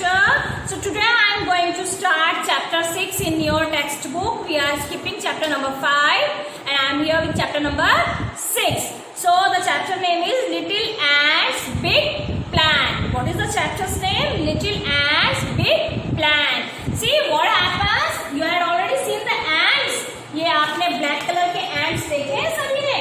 lecture. So today I am going to start chapter 6 in your textbook. We are skipping chapter number 5 and I am here with chapter number 6. So the chapter name is Little Ants Big Plan. What is the chapter's name? Little Ants Big Plan. See what happens? You had already seen the ants. ये आपने black color के ants देखे हैं सभी ने?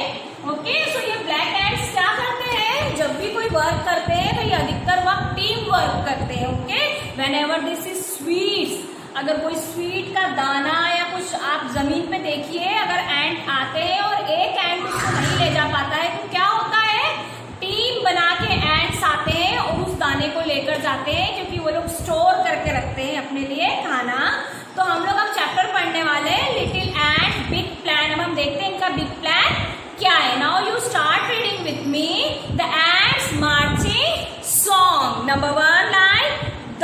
Okay, so ये black ants क्या करते हैं? जब भी कोई वर्क करते हैं तो ये अधिकतर वक्त टीम वर्क करते हैं. Okay, whenever this is sweets, अगर कोई स्वीट का दाना या कुछ आप जमीन पे देखिए, अगर एंट आते हैं और एक एंट उसको नहीं ले जा पाता है तो क्या होता है? टीम बना के एंट्स आते हैं और उस दाने को लेकर जाते हैं, क्योंकि वो लोग स्टोर करके रखते हैं अपने लिए खाना. तो हम लोग अब चैप्टर पढ़ने वाले हैं लिटिल एंट बिग प्लान. अब हम देखते हैं इनका बिग प्लान क्या है. Now you start reading with me the ants marching song. Number 1 line,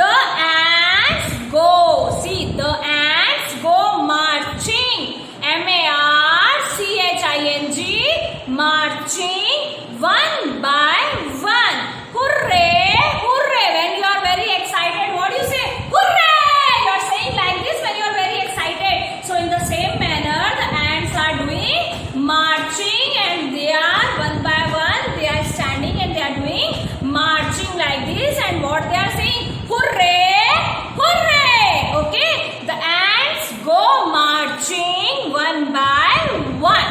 the ants go. See, the ants go marching. M-A-R-C-H-I-N-G. Marching one by one. Hooray! Hooray! When you are very excited, what do you say? Hooray! You are saying like this when you are very excited. So in the same manner, the ants are doing marching, and they are one by one. They are standing and they are doing marching like this. And what they are saying? Hooray! Okay, the ants go marching one by one.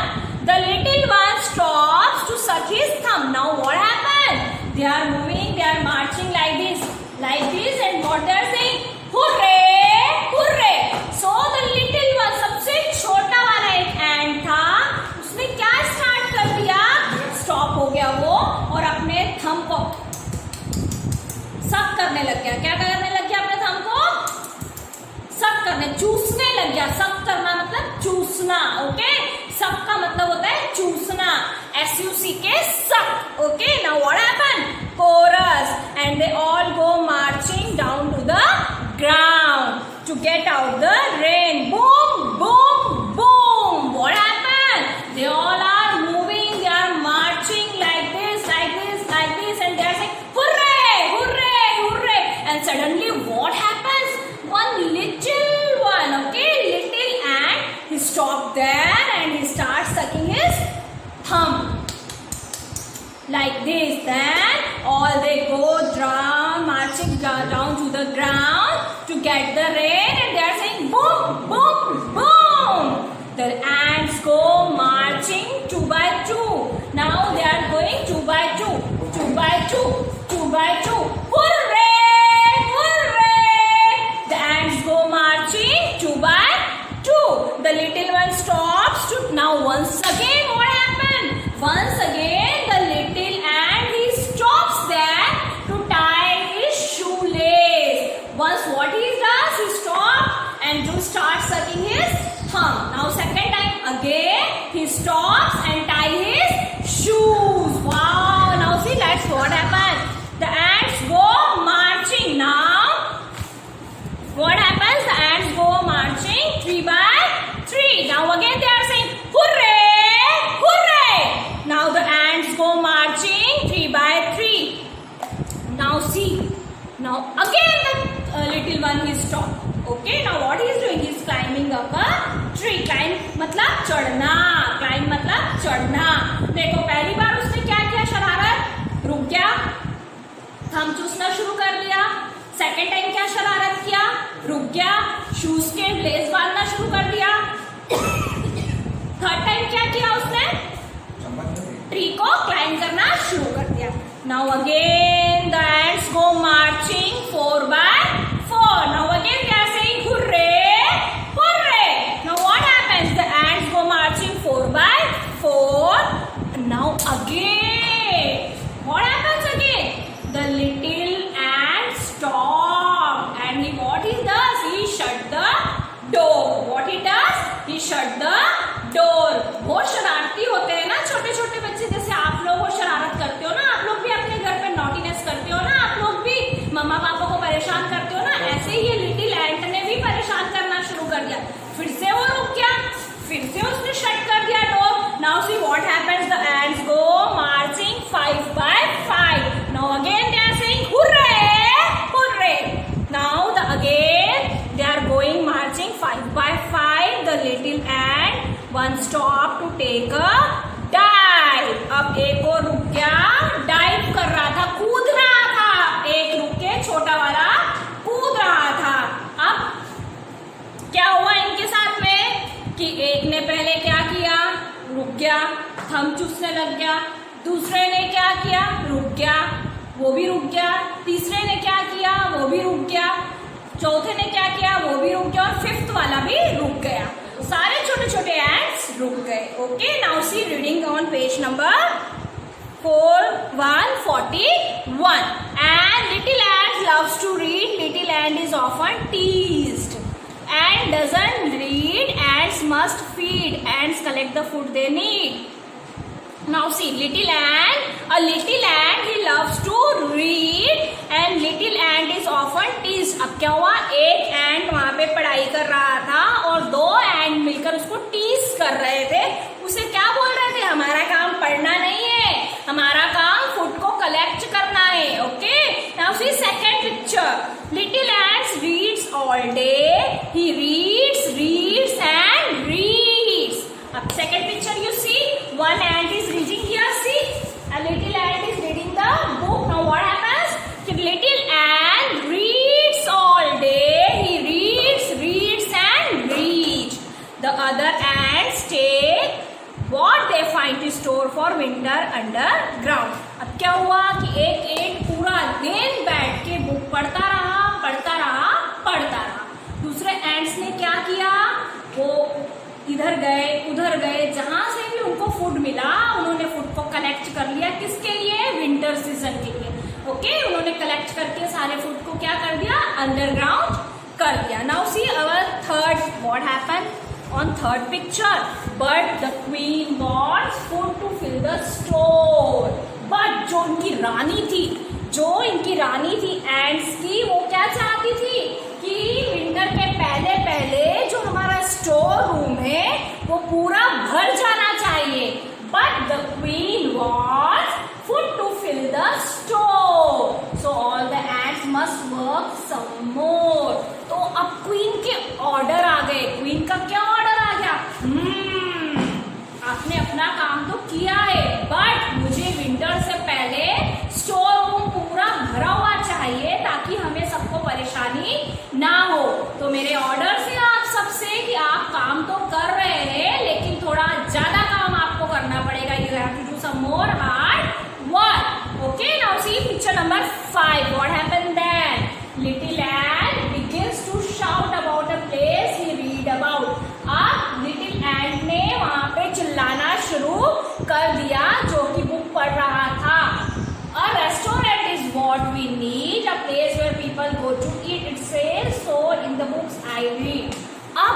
The little one stops to suck his thumb. Now what happened? They are moving, they are marching like this, and what they are saying? Hooray! Hooray! So the little one, सबसे छोटा वाला एक ant था, उसने क्या start कर दिया? Stop हो गया वो और अपने थंब को सक करने लग गया. क्या करने लग गया? अपने थंब को सक करने, चूसने लग गया. सक करना मतलब चूसना. ओके, सक का मतलब होता है चूसना. SUCK suck. Okay, now what happen? Chorus, and they all go marching down to the ground to get out the rain. Boom boom boom. What happen? They all are moving, they are marching like this, and they are saying hurray hurray hurray. And suddenly what happens? One little one, okay, little ant, he stopped there and he starts sucking his thumb like this. Then all they go down, marching down to the ground to get the rain, and they are saying boom, boom, boom. The ants go marching 2 by 2. Now they are going 2 by 2, 2 by 2, 2 by 2. Hooray! The little one stops to, now once again what happened? Once again the little ant, he stops there to tie his shoelace. Once what he does? He stops and to start sucking his thumb. Now second time again he stops and tie his shoes. Wow! Now see, that's what happened. The ants go marching. Now what happens? The ants go marching 3 by 3. Now again they are saying hooray, hooray. Now the ants go marching 3 by 3. Now see, now again the little one is stopped. Okay, now what he is doing? He is climbing up a tree. Climb मतलब चढ़ना, climb मतलब चढ़ना. देखो पहली बार उसने क्या किया? शरारत, रुक गया, थंब चूसना शुरू कर दिया. सेकेंड टाइम क्या शरारत किया? रुक गया, शूज के लेस बांधना शुरू कर दिया. थर्ड टाइम क्या किया उसने? ट्री को क्लाइंब करना शुरू कर दिया. Now again the ants go marching 4 by 4. Now again they are saying hurray hurray. Now what happens? The ants go marching 4 by 4. Now again what happens? Again the little stop, and what he does? He shut the door. What he does? He shut the door. वो शरारती होते हैं ना छोटे छोटे बच्चे, जैसे आप लोग वो शरारत करते हो ना. आप लोग भी अपने घर पे नॉटीनेस करते हो ना. आप लोग भी मम्मा पापा को परेशान करते हो ना. ऐसे ही ये लिटिल एंट ने भी परेशान करना शुरू कर दिया. फिर से वो रुक गया, फिर से उसने शट कर दिया door. Now see what happens? The ants go marching 5 by 5. Now again they are saying hooray, hooray. Now गया, थंब चूसने लग गया। दूसरे ने क्या किया, रुक गया, वो भी रुक गया। तीसरे ने क्या किया, वो भी रुक गया। चौथे ने क्या किया, वो भी रुक गया। और फिफ्थ वाला भी रुक गया। सारे छोटे छोटे एंड्स रुक गए। Okay, now C reading on page number 141. And little ant loves to read. Little ant is often teased. Ant doesn't read. Ants must feed. Ants collect the food they need. Now see, little ant. A little ant, he loves to read. And little ant is often teased. अब क्या हुआ, एक एंट वहां पे पढ़ाई कर रहा था और दो एंट मिलकर उसको टीज कर रहे थे। उसे क्या बोल रहे थे, हमारा काम पढ़ना नहीं है, हमारा काम फूड को कलेक्ट करना है। Okay, now see second picture. Little ants reads all day. He reads and reads. अब second picture you see, one ant is reading here, see, a little ant is reading the book. Now what happens, little ant reads all day. He reads and reads. The other ants take what they find to store for winter underground. अब क्या हुआ कि एक एंट पूरा दिन बैठ के book पढ़ता रहा। दूसरे एंट्स ने क्या किया, वो इधर गए उधर गए, जहां से भी उनको फूड मिला उन्होंने फूड को कलेक्ट कर लिया। किसके लिए, विंटर सीजन के लिए। ओके, उन्होंने कलेक्ट करके सारे फूड को क्या कर दिया, अंडरग्राउंड कर दिया। Now see our third, what happened on third picture. But the queen wants food to fill the store. बट जो इनकी रानी थी एंड्स की, वो क्या चाहती थी कि विंटर के पहले जो हमारा स्टोर रूम है वो पूरा भर जाना चाहिए। But the queen wants food to fill the store, so all the ants must work some more. तो अब क्वीन के ऑर्डर आ गए। क्वीन का क्या ऑर्डर आ गया, आपने अपना काम तो किया है, बट मुझे विंटर से पहले स्टोर रूम पूरा भरा हुआ चाहिए ताकि हमें सबको परेशानी ना हो। तो मेरे ऑर्डर से आप सबसे कि आप काम तो कर रहे हैं लेकिन थोड़ा ज्यादा काम आपको करना पड़ेगा। You have to do some more hard work. Okay, now see picture number 5. What happened then, little ant begins to shout about a place he read about. अब लिटिल एंट ने वहां पे चिल्लाना शुरू कर दिया जो कि बुक पढ़ रहा था। A restaurant is what we need, a place where people go to eat. It says so in the books I read. अब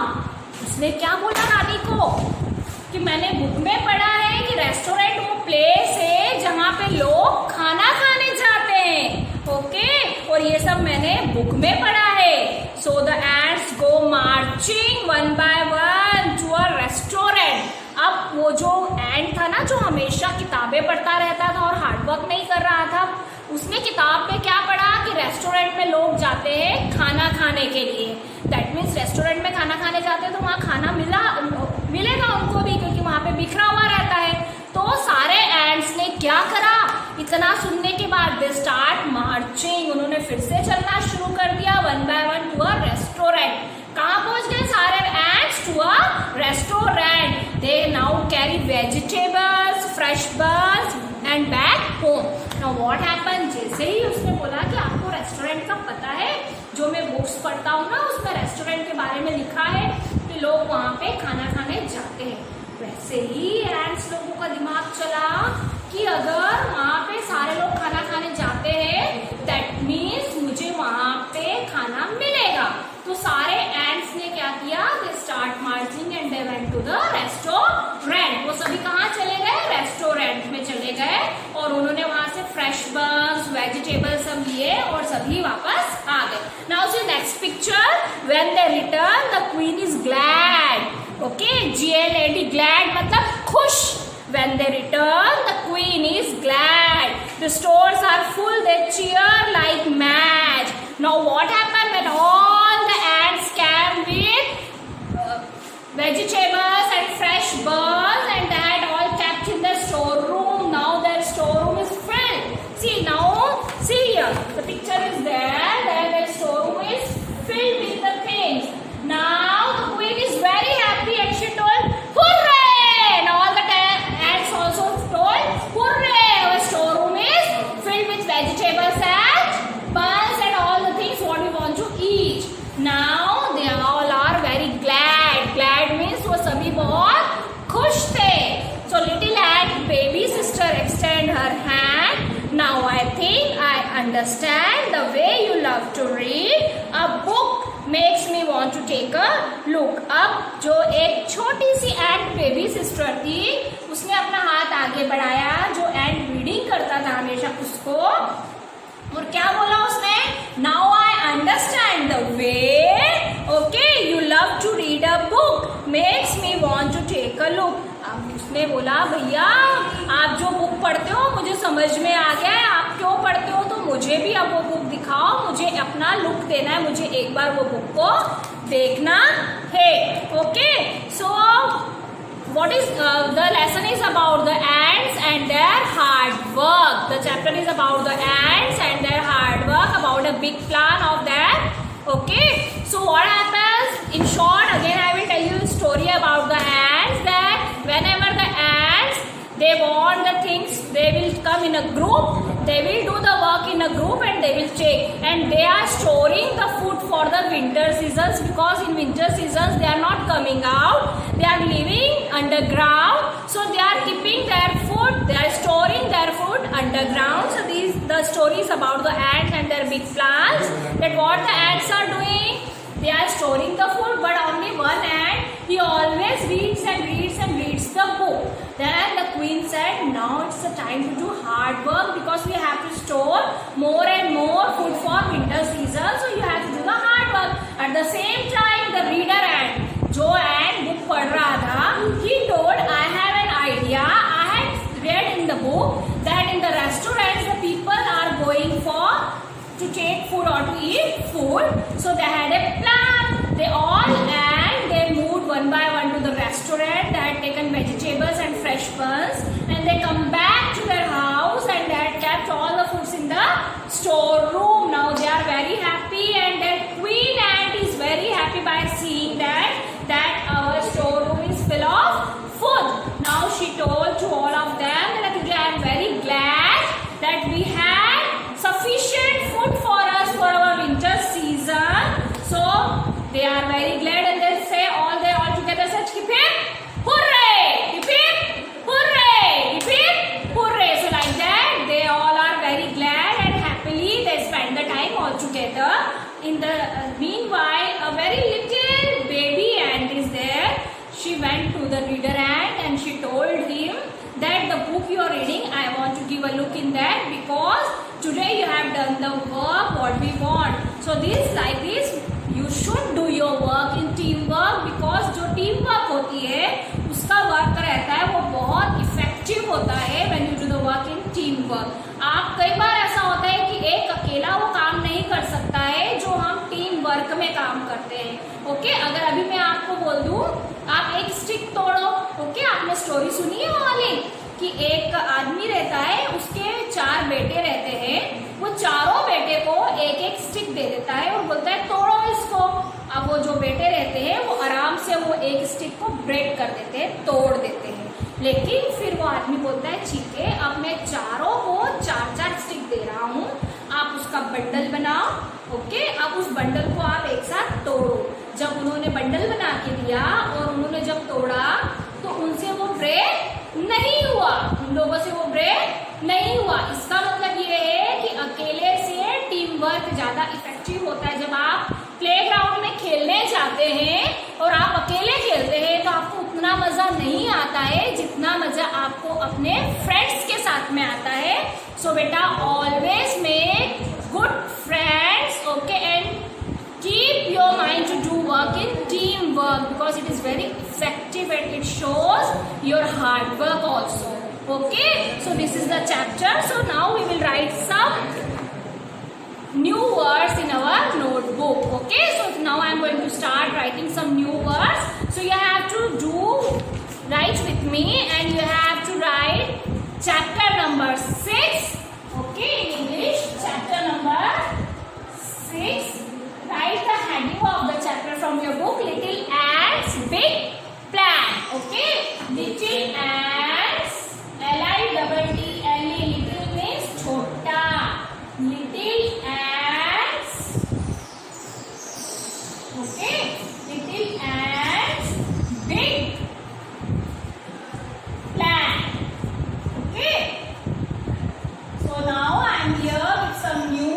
उसने क्या बोला रानी को कि मैंने बुक में पढ़ा है कि रेस्टोरेंट वो प्लेस है जहाँ पे लोग खाना खाने जाते हैं। ओके, और ये सब मैंने बुक में पढ़ा है। So the ants go marching one by one to a restaurant. अब वो जो एंट था ना, जो हमेशा किताबें पढ़ता रहता था और हार्डवर्क नहीं कर रहा था, उसने किताब में क्या पढ़ा कि रेस्टोरेंट में लोग जाते हैं खाना खाने के लिए। दैट मीन्स रेस्टोरेंट में खाना खाने जाते हैं तो वहाँ खाना मिलेगा उनको भी, क्योंकि वहाँ पे बिखरा हुआ रहता है। तो सारे एंट्स ने क्या करा, इतना सुनने के बाद दे स्टार्ट मार्चिंग। उन्होंने फिर से चलना शुरू कर दिया one by one to a restaurant. कहाँ पहुंच गए सारे ants, to a restaurant. They now carry vegetables, fresh birds and back home. Now what happen, जैसे ही उसने बोला कि आपको रेस्टोरेंट का पता है, जो मैं बुक्स पढ़ता हूँ ना उसमें रेस्टोरेंट के बारे में लिखा है कि लोग वहाँ पे खाना खाने जाते हैं, वैसे ही एंट्स लोगों का दिमाग चला कि अगर वहाँ पे सारे लोग खाना खाने जाते हैं दैट मीन्स मुझे वहाँ पे खाना मिलेगा। तो सारे एंट्स ने क्या किया, they start marching and they went to the restaurant. वो सभी कहाँ चले गए, रेस्टोरेंट में चले गए और उन्होंने वहां से फ्रेश बर्ड्स, वेजिटेबल सब लिए और सभी वापस आ गए। Now see next picture, when they return the queen is glad. Okay, GLAD, glad मतलब खुश। When they return, the queen is glad. The stores are full, they cheer like mad. Now what happened when all the ants came with vegetables and fresh birds and they had all kept in the storeroom. Now their storeroom is filled. See here, the picture is there. Their storeroom is filled with the things. Now the queen is very happy and she told, "Hooray!" And all the understand the way you love to read. A book makes me want to take a look. अब जो एक छोटी सी एंट baby sister थी, उसने अपना हाथ आगे बढ़ाया, जो एंट रीडिंग करता था हमेशा उसको, और क्या बोला उसने? Now I understand the way, okay, you love to read a book, makes me want to take a look. अब उसने बोला, भैया आप जो बुक पढ़ते हो मुझे समझ में आ गया है, आप क्यों पढ़ते हो, तो मुझे भी अब वो बुक दिखाओ, मुझे अपना लुक देना है, मुझे एक बार वो बुक को देखना है. Okay, so what is the lesson is about the ants and their hard work. The chapter is about the ants and their hard work, about a big plan of that. Okay, so what happens in short, again I will tell you a story about the ants, that whenever the ants they want the things, they will come in a group, they will do the work in a group and they will check, and they are storing the food for the winter seasons, because in winter seasons they are not coming out, they are living underground, so they are keeping their food, they are storing their food underground. So these the stories about the ants and their big plans, that what the ants are doing, they are storing the food, but only one ant, he always reads and reads and reads the book. Then the queen said, now it's the time to do hard work, because we have to store more and more food for winter season, so you have to do the hard work. At the same time, the reader ant, जो ant book पढ़ रहा था, he told, I have an idea, I had read in the book that in the restaurants the people are going for to take food or to eat food, so they had a plan. They all and they moved one by one to the restaurant, they had taken vegetables and fresh buns, and they come back to their house and they had kept all the foods in the storeroom. Now they are very happy, and their queen ant is very happy by seeing that our storeroom is full of food. Now she told to all of them that I am very glad that we had sufficient food for us for our winter season. So they are very glad, and they say all together such hip hip hooray, hip hip hooray, hip hip hooray. So like that they all are very glad and happily they spend the time all together. In the meanwhile, a very little baby ant is there. She went to the reader ant and she told him that the book you are reading, I want to give a look in that, because today you have done the work what we want. So this like this, you should do your work in teamwork, because जो team work होती है उसका work रहता है वो बहुत effective होता है when you do the work in team work. आप कई बार ऐसा होता है कि एक अकेला वो काम नहीं कर सकता है जो हम टीम वर्क में काम करते हैं. ओके, अगर अभी मैं आपको बोल दूं आप एक स्टिक तोड़ो, ओके, आपने स्टोरी सुनी है वो वाली कि एक आदमी रहता है, उसके 4 बेटे रहते हैं, वो चारों बेटे को एक एक स्टिक दे देता है और बोलता है तोड़ो इसको. अब वो जो बेटे रहते हैं वो आराम से वो एक स्टिक को ब्रेक कर देते हैं, तोड़ देते हैं, लेकिन फिर वो आदमी बोलता है ठीक है, अब मैं चारों को 4-4 स्टिक दे रहा हूँ, आप उसका बंडल बनाओ. ओके, अब उस बंडल को आप एक साथ तोड़ो. जब उन्होंने बंडल बना के दिया और उन्होंने जब तोड़ा तो उनसे वो ब्रेक नहीं हुआ, उन लोगों से वो ब्रेक नहीं हुआ. इसका मतलब ये है कि अकेले से टीम वर्क ज्यादा इफेक्टिव होता है. जब आप प्लेग्राउंड में खेलने जाते हैं और आप अकेले खेलते हैं तो आपको उतना मजा नहीं आता है जितना मजा आपको अपने फ्रेंड्स के साथ में आता है. सो बेटा always make good friends, okay, and keep your mind to do work in teamwork, because it is very effective and it shows your hard work also. Okay, so this is the chapter. So now we will write some new words in our notebook. Okay, so now I am going to start writing some new words. So you have to write with me, and you have to write chapter number 6. Okay, in English, chapter number 6. Write the heading of the chapter from your book, Little Ants Big Plan. Okay, Little Ants, L-I-T-T-L-E, little means छोटा. Little Ants, okay, Little Ants Big Plan. Okay, so now I am here with some new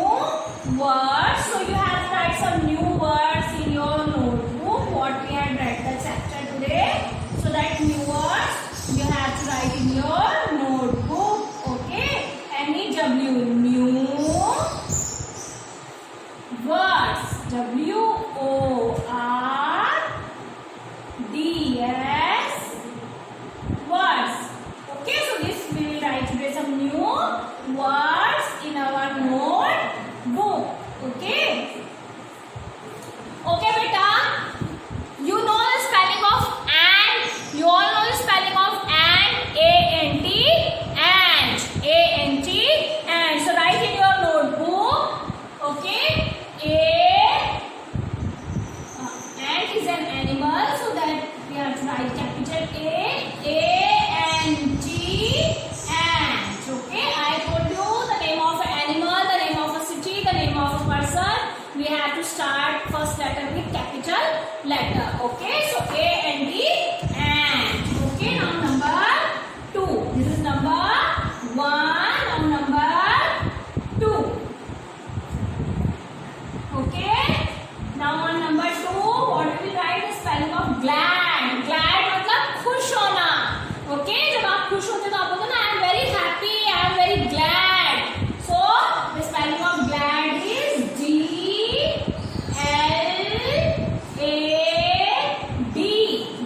WORDS, words. Okay, so this we will write today some new words in our notebook. Okay. Okay, beta. You know the spelling of ant. You all know the spelling of ant. A-N-T. Ant. A-N-T. Ant. So write in your notebook. Okay. Ant is an animal. So that we have to write capital A. A-N-T. Ant. Okay. I told you the name of an animal, the name of a city, the name of a person. We have to start first letter with capital letter. Okay. So A-N-T. Ant. Okay. Now number 2. This is number 1. Now number 2. Okay. Now on number 2, what will we write? The spelling of glad. Glad मतलब खुश होना. Okay. जब आप खुश होते तो आप बोलते ना I am very happy, I am very glad. So the spelling of glad is G-L-A-D.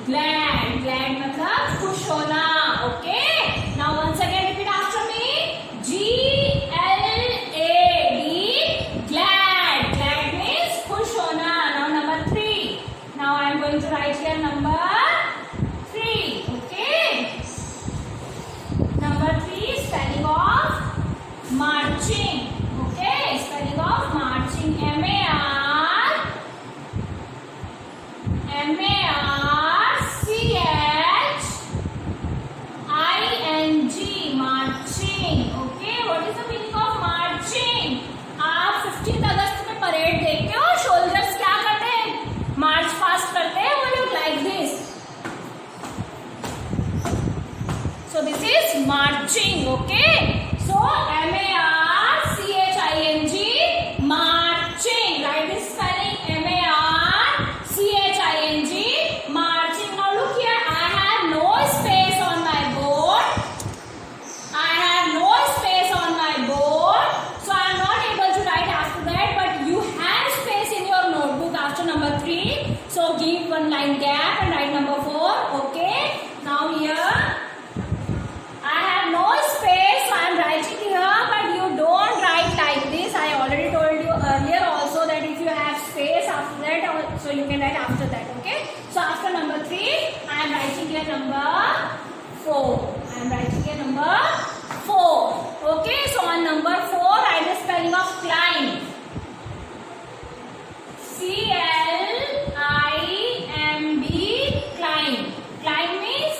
Glad. Glad मतलब खुश होना. Okay. Now once again repeat after me. G-L-A-D. Glad. Glad means खुश होना. Now number 3. Now I am going to write here number 3. Okay. Number 3 spelling of marching. Okay. Spelling of marching. M-A-R-C-H-I-N-G. Marching. Okay. What is the meaning of marching? आप 15th अगस्त में parade देखते हो, soldiers क्या करते हैं? March past करते हैं वो लोग like this. So this is marching. Okay. So M-A-R-C-H-I-N-G. Marching. Write this spelling M-A-R-C-H-I-N-G. Marching. Now look here. I have no space on my board. I have no space on my board. So I am not able to write after that. But you have space in your notebook after number 3. So give one line gap and write number 4. Okay. Now here. I have no space, so I am writing here, but you don't write like this. I already told you earlier also that if you have space after that, so you can write after that, okay? So after number 3, I am writing here number 4. I am writing here number 4. Okay, so on number 4, write the spelling of climb. C-L-I-M-B, climb. Climb means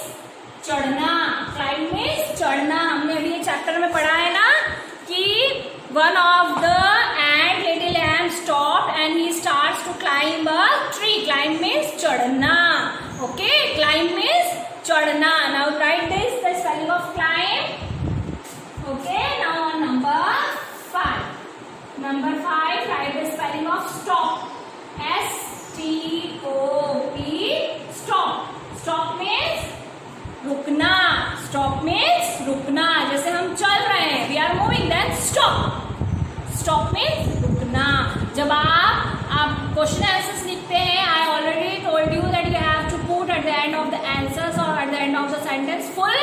चढ़ना. Climb means चढ़ना. हमने अभी ये chapter में पढ़ा है ना कि one of the ant, little ant stopped and he starts to climb a tree. Climb means चढ़ना. Okay, climb means चढ़ना. Now write this, the spelling of climb. Okay, now on number 5. Number 5, write the spelling of stop. S-T-O-P. Stop. Stop means रुकना. Stop means रुकना. जैसे हम चल रहे हैं, we are moving, then stop. Stop means रुकना. जब आप क्वेश्चन आंसर्स लिखते हैं, I already told you that you have to put at the end of the answers or at the end of the sentence full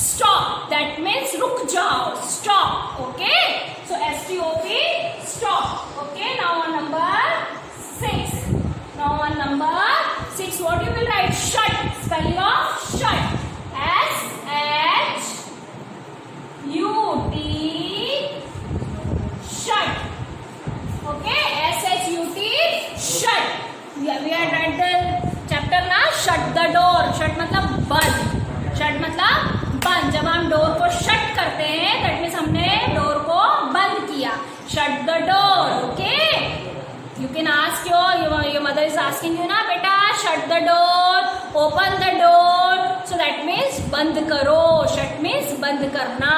stop. That means रुक जाओ. Stop. Okay. So S-T-O-P. Stop. Okay. Now on number 6. Now on number 6, what you will write? Shut. Spelling of shut. S-H-U-T. Shut. Okay. S-H-U-T. Shut. We had read the chapter ना. Shut the door. Shut मतलब बंद. Shut मतलब बंद. जब हम door को shut करते हैं, that means हमने डोर को बंद किया. Shut the door. Okay. You can ask your mother is asking you ना बेटा shut the door, open the door. So that means बंद करो. Shut means बंद करना.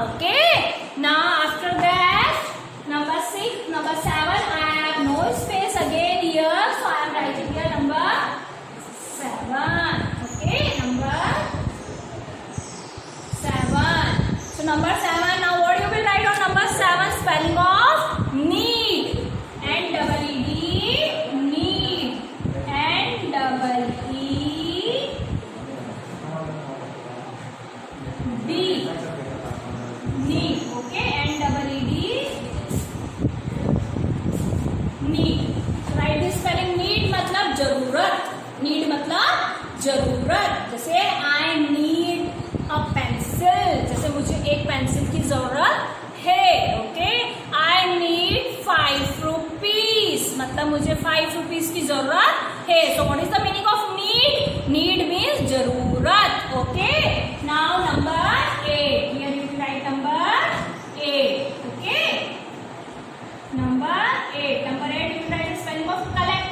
Okay. Now after that number 6, number 7, I have no space again here, so I am writing here number 7. Okay, number 7. So number 7. Now what you will write on number 7? Spelling of need. N-E-E-D. जरूरत, जैसे I need a pencil, जैसे मुझे एक pencil की जरूरत है. Okay, I need 5 rupees, मतलब मुझे 5 रुपीज की जरूरत है. So what is the meaning of need? Need means जरूरत. Okay, now number 8, here you write number 8. Okay, number 8 you can write the spelling of collect.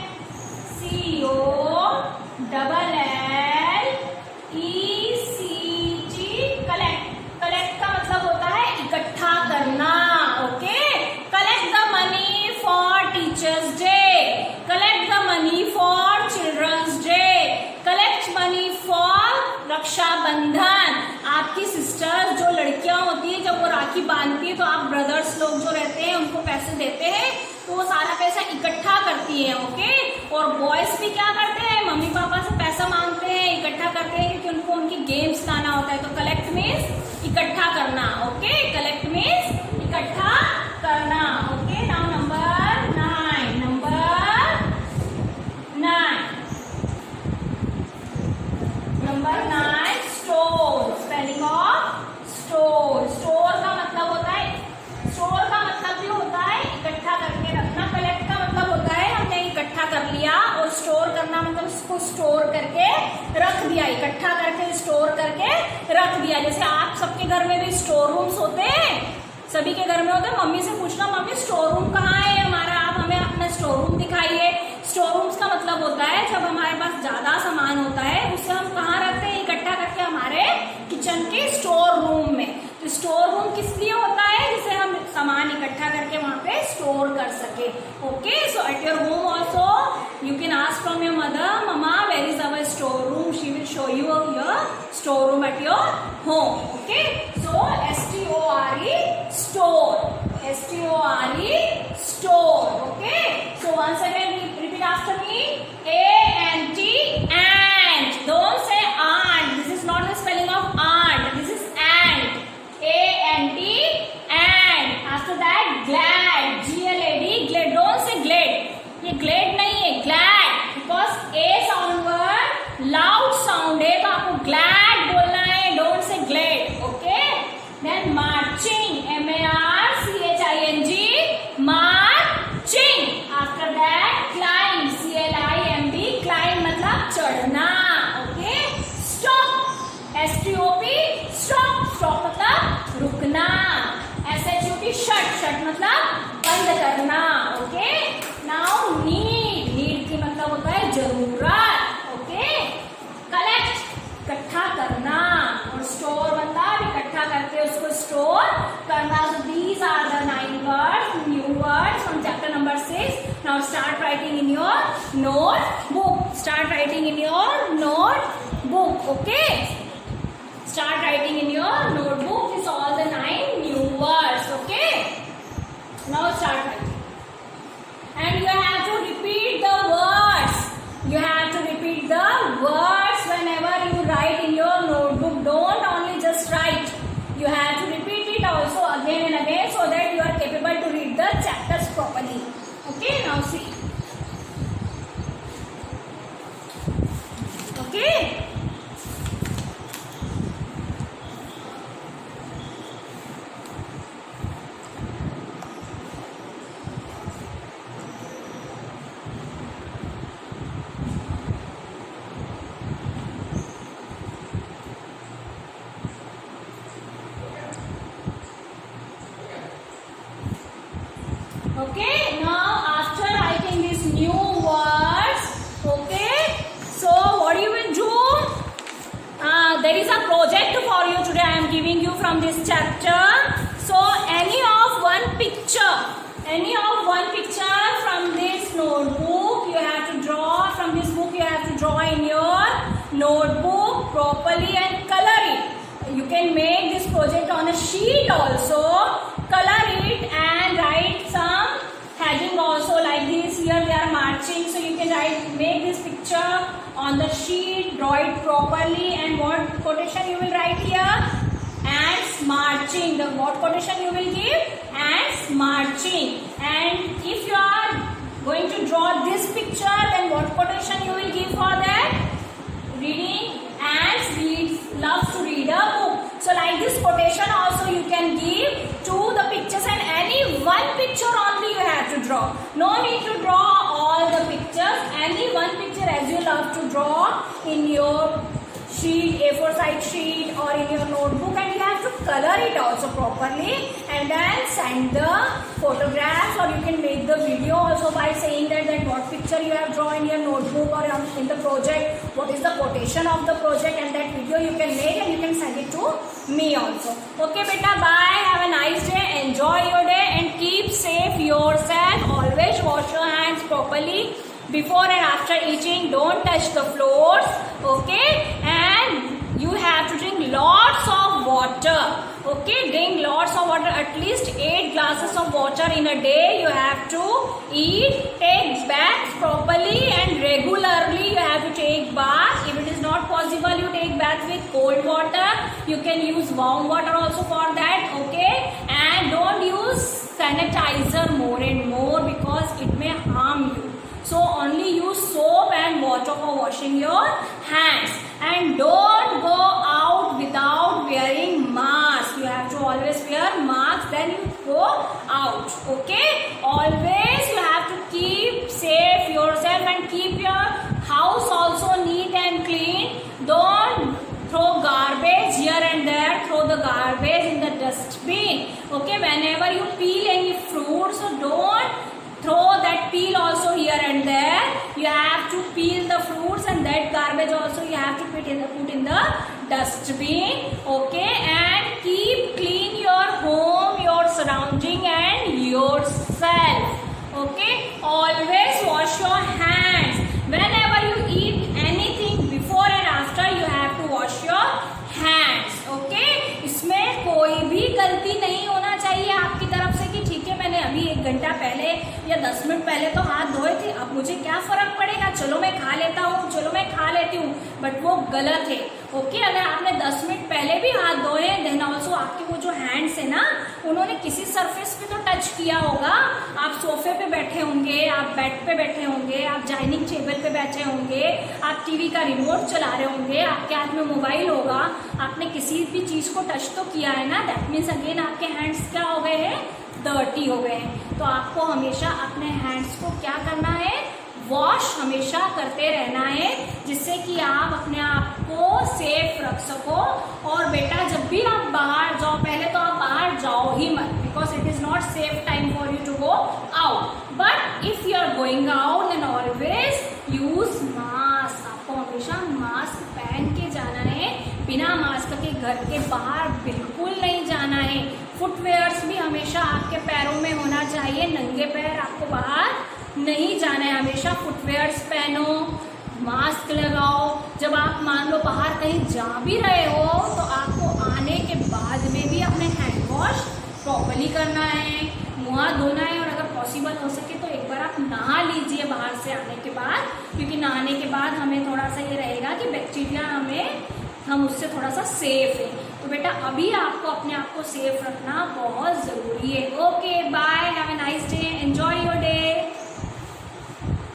COLLECT, collect का मतलब होता है इकट्ठा करना. Okay, collect the money for teachers day, collect the money for children's day, collect money for Rakshabandhan. आपकी sisters जो लड़कियां होती है, जब वो राखी बांधती है तो आप ब्रदर्स लोग जो रहते हैं उनको पैसे देते हैं, तो वो सारा पैसा इकट्ठा करती है. ओके, और बॉयज भी क्या करते हैं, मम्मी पापा से पैसा मांगते हैं, इकट्ठा करते हैं क्योंकि उनको उनकी गेम्स लाना होता है. तो कलेक्ट मीन्स इकट्ठा करना. ओके, कलेक्ट मीन्स इकट्ठा करना. Okay, now number 9, store. Spelling of store. Store का मतलब होता है, स्टोर का मतलब भी होता है इकट्ठा करके रखना. कलेक्ट का मतलब होता है हमने इकट्ठा कर लिया, और स्टोर करना मतलब उसको स्टोर करके रख दिया, इकट्ठा करके स्टोर करके रख दिया. जैसे आप सबके घर में भी स्टोर रूम्स होते हैं, सभी के घर में होते हैं. मम्मी से पूछना, मम्मी स्टोर रूम कहाँ है हमारा, आप हमें अपना स्टोर रूम दिखाइए. स्टोर रूम्स का मतलब होता है जब हमारे पास ज्यादा सामान होता है उसे हम कहाँ रखते हैं, इकट्ठा करके हमारे किचन के स्टोर रूम में. तो स्टोर रूम किस लिए होता है, जिसे हम सामान इकट्ठा करके वहां पे स्टोर कर सके. Okay, so at your home also you can ask from your mother, mama where is our store room, she will show you your store room at your home. Okay, so STORE, store. STORE, store. Okay, so once again repeat after me, ANT, ant. Don't say aunt, this is not the spelling of aunt, this is ant. ANT, ant. After that, glad, GLAD, glad. Don't say glad, ये glad नहीं है, glad, because A sound word loud sound है, तो आपको glad बोलना है, don't say glad. Okay, then marching, MARCHING, marching. After that, climb, CLIMB, climb मतलब चढ़ना. Okay, stop, STOP, stop, stop मतलब रुकना. SHUT, shut मतलब बंद करना. ओके, नाउ नीड की मतलब होता है जरूरत. ओके, कलेक्ट इकट्ठा करना, और स्टोर मतलब इकट्ठा करके उसको स्टोर करना. So these are the 9 words, new words from chapter number 6. Now start writing in your notebook. Start writing in your notebook. Okay, start writing in your notebook. This all the 9 new words. Okay, now start writing, and you have to repeat the words. You have to repeat the words whenever you write in your notebook. Don't only just write, you have to repeat it also again and again so that you are capable to read the chapters properly. Okay, now see. Okay, okay, now after writing these new words, okay, so what you will do, there is a project for you today I am giving you from this chapter. So any of one picture from this notebook you have to draw, from this book you have to draw in your notebook properly and color it. You can make this project on a sheet also, color it and write some heading also like this. Here they are marching, so you can make this picture on the sheet, draw it properly, and what quotation you will write here? Ants marching. What quotation you will give? Ants marching. And if you are going to draw this picture, then what quotation you will give for that? reading. Ants loves to read a book. So like this quotation also you can give to the pictures, and any one picture only you have to draw. No need to draw all the pictures. Any one picture as you love to draw in your sheet, A4 size sheet or in your notebook, and you have to color it also properly, and then send the photographs, or you can make the video also by saying that what picture you have drawn in your notebook or in the project, what is the quotation of the project, and that video you can make and you can send it to me also. Okay beta, bye, have a nice day, enjoy your day and keep safe yourself. Always wash your hands properly before and after eating. Don't touch the floors, okay? And you have to drink lots of water, okay? Drink lots of water, at least 8 glasses of water in a day. You have to eat, take baths properly and regularly. You have to take bath. If it is not possible, you take bath with cold water. You can use warm water also for that, okay? And don't use sanitizer more and more because it may harm you. So only use soap and water for washing your hands, and don't go out without wearing mask. You have to always wear mask, then you go out, okay? Always you have to keep safe yourself and keep your house also neat and clean. Don't throw garbage here and there. Throw the garbage in the dustbin, okay? Whenever you peel any fruits, so don't throw that peel also here and there. You have to peel the fruits, and that garbage also you have to put in the dustbin, okay? And keep clean your home, your surrounding and yourself, okay? Always wash your hands. Whenever you eat anything, before and after you have to wash your hands, okay? इसमें कोई भी गलती नहीं होना चाहिए आपकी तरफ से कि ठीक है मैंने अभी 1 घंटा पहले या 10 मिनट पहले तो हाथ धोए थे, अब मुझे क्या फर्क पड़ेगा, चलो मैं खा लेता हूँ, चलो मैं खा लेती हूँ, बट वो गलत है, ओके? अगर आपने 10 मिनट पहले भी हाथ धोए, देन ऑल्सो आपके वो जो हैंड्स है ना, उन्होंने किसी सरफेस पे तो टच किया होगा. आप सोफे पे बैठे होंगे, आप बेड पे बैठे होंगे, आप डाइनिंग टेबल पे बैठे होंगे, आप टीवी का रिमोट चला रहे होंगे, आपके हाथ में मोबाइल होगा, आपने किसी भी चीज को टच तो किया है ना. दैट मीन्स अगेन आपके हैंड्स क्या हो गए हैं, डर्टी हो गए हैं. तो आपको हमेशा अपने हैंड्स को क्या करना है, वॉश हमेशा करते रहना है, जिससे कि आप अपने आप को सेफ रख सको. और बेटा जब भी आप बाहर जाओ, पहले तो आप बाहर जाओ ही मत, because it is not safe time for you to go out. But if you are going out then always use mask. आपको हमेशा मास्क पहन के जाना है, बिना मास्क के घर के बाहर बिल्कुल नहीं जाना है. फुटवेयर्स भी हमेशा आपके पैरों में होना चाहिए, नंगे पैर आपको बाहर नहीं जाना है. हमेशा फुटवेयर्स पहनो, मास्क लगाओ. जब आप मान लो बाहर कहीं जा भी रहे हो तो आपको आने के बाद में भी अपने हैंड वॉश प्रॉपर्ली करना है, मुँह धोना है, और अगर पॉसिबल हो सके तो एक बार आप नहा लीजिए बाहर से आने के बाद, क्योंकि नहाने के बाद हमें थोड़ा सा ये रहेगा कि बैक्टीरिया हम उससे थोड़ा सा सेफ है. तो बेटा अभी आपको अपने आप को सेफ रखना बहुत ज़रूरी है. Okay bye, have a nice day.